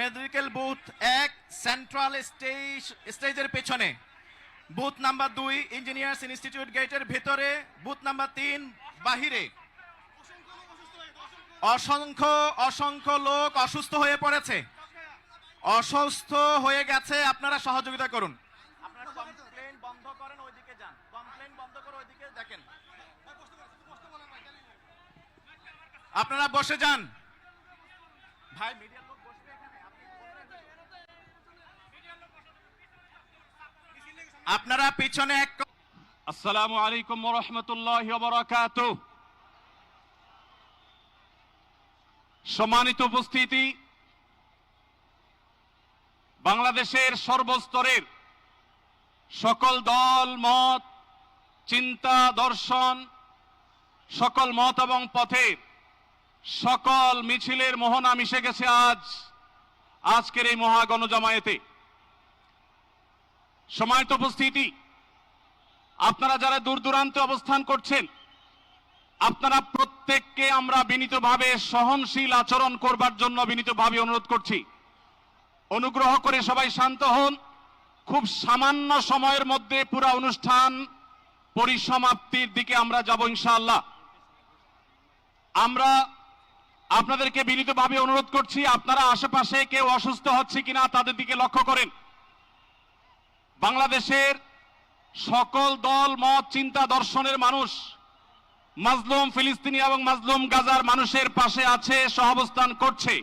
Medical booth 1 central স্টেজের পেছনে, booth number 2 engineers institute গেটের ভেতরে, বুথ নাম্বার 3 বাহিরে। অসংখ্য অসংখ্য লোক অসুস্থ হয়ে পড়েছে, অসুস্থ হয়ে গেছে। আপনারা সহযোগিতা করুন। আপনারা কমপ্লেইন বন্ধ করেন, ওইদিকে যান। কমপ্লেইন বন্ধ করে ওইদিকে দেখেন। আপনারা বসে যান। ভাই মিডিয়ার লোক বসবে এখানে, আপনারা পিছনে এক। আসসালামু আলাইকুম ওয়া রাহমাতুল্লাহি ওয়া বারাকাতুহু। সম্মানিত উপস্থিতি, বাংলাদেশের সর্বস্তরের সকল দল মত, চিন্তা দর্শন, সকল মত এবং পথের সকল মিছিলের মোহনা মিশে গেছে আজকের এই মহা গণজামায়াতে। সম্মানিত উপস্থিতি, আপনারা যারা দূর দূরান্তে অবস্থান করছেন, আপনারা প্রত্যেককে আমরা বিনীতভাবে সহনশীল আচরণ করবার জন্য বিনীতভাবে অনুরোধ করছি। অনুগ্রহ করে সবাই শান্ত হন। খুব সামান্য সময়ের মধ্যে পুরো অনুষ্ঠান পরিসমাপ্তির দিকে আমরা যাব ইনশাআল্লাহ। আমরা আপনাদেরকে বিনীতভাবে অনুরোধ করছি, আপনারা আশেপাশে কেউ অসুস্থ হচ্ছে কিনা তাদের দিকে লক্ষ্য করেন। বাংলাদেশের সকল দল মত চিন্তা দর্শনের মানুষ মাজলুম ফিলিস্তিনি এবং মাজলুম গাজার মানুষের পাশে আছে, সহাবস্থান করছে।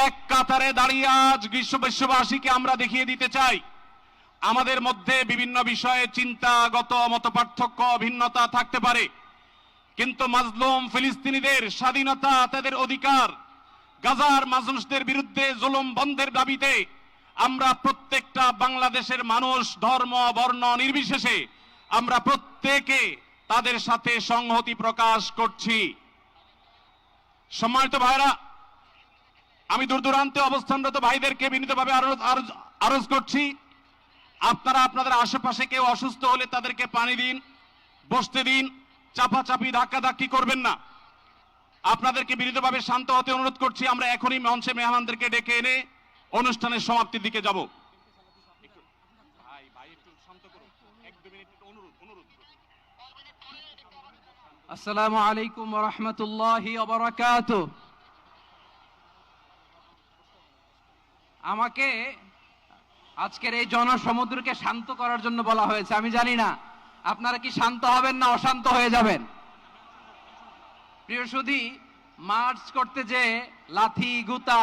এক কাতারে দাঁড়িয়ে আজ বিশ্ববাসীকে আমরা দেখিয়ে দিতে চাই, আমাদের মধ্যে বিভিন্ন বিষয়ে চিন্তাগত মতপার্থক্য ভিন্নতা থাকতে পারে, কিন্তু মাজলুম ফিলিস্তিনিদের স্বাধীনতা, তাদের অধিকার, গাজার মানুষদের বিরুদ্ধে জুলুম বন্ধের দাবিতে আমরা প্রত্যেকটা বাংলাদেশের মানুষ ধর্ম বর্ণ নির্বিশেষে আমরা প্রত্যেকে তাদের সাথে সংহতি প্রকাশ করছি। সম্মানিত ভাইরা, আমি দূর দূরান্তে অবস্থানরত ভাইদেরকে বিনীতভাবে আরজ করছি, আপনারা আপনাদের আশেপাশে কেউ অসুস্থ হলে তাদেরকে পানি দিন, বসতে দিন, চাপাচাপি ধাক্কাধাক্কি করবেন না। আপনাদেরকে বিনীতভাবে শান্ত হতে অনুরোধ করছি। আমরা এখনই মঞ্চে মেহমানদেরকে ডেকে এনে অনুষ্ঠানের সমাপ্তির দিকে যাব। আসসালামু আলাইকুম ওয়া রাহমাতুল্লাহি ওয়া বারাকাতুহু। আমাকে আজকের এই জনসমুদ্রকে শান্ত করার জন্য বলা হয়েছে। আমি জানি না আপনারা কি শান্ত হবেন না অশান্ত হয়ে যাবেন। প্রিয় সুধী, মার্চ করতে যে লাথি গুতা